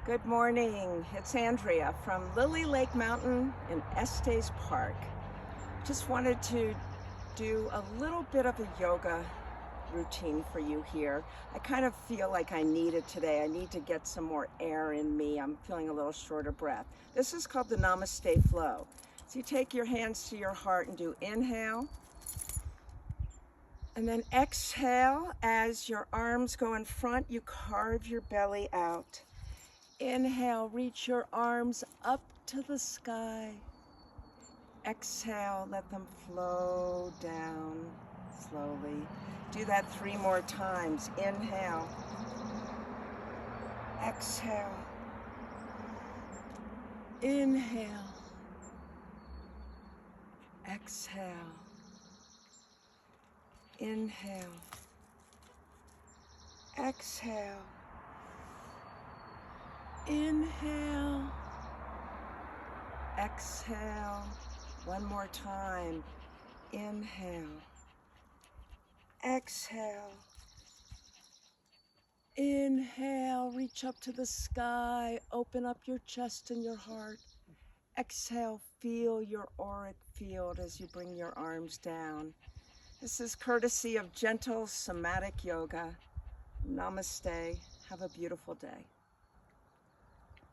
Good morning. It's Andrea from Lily Lake Mountain in Estes Park. Just wanted to do a little bit of a yoga routine for you here. I kind of feel like I need it today. I need to get some more air in me. I'm feeling a little short of breath. This is called the Namaste flow. So you take your hands to your heart and do inhale. And then exhale. As your arms go in front, you carve your belly out. Inhale, reach your arms up to the sky. Exhale, let them flow down slowly. Do that 3 more times. Inhale. Exhale. Inhale. Exhale. Inhale. Exhale. Inhale, exhale, 1 more time. Inhale, exhale, inhale, reach up to the sky, open up your chest and your heart. Exhale, feel your auric field as you bring your arms down. This is courtesy of gentle somatic yoga. Namaste. Have a beautiful day.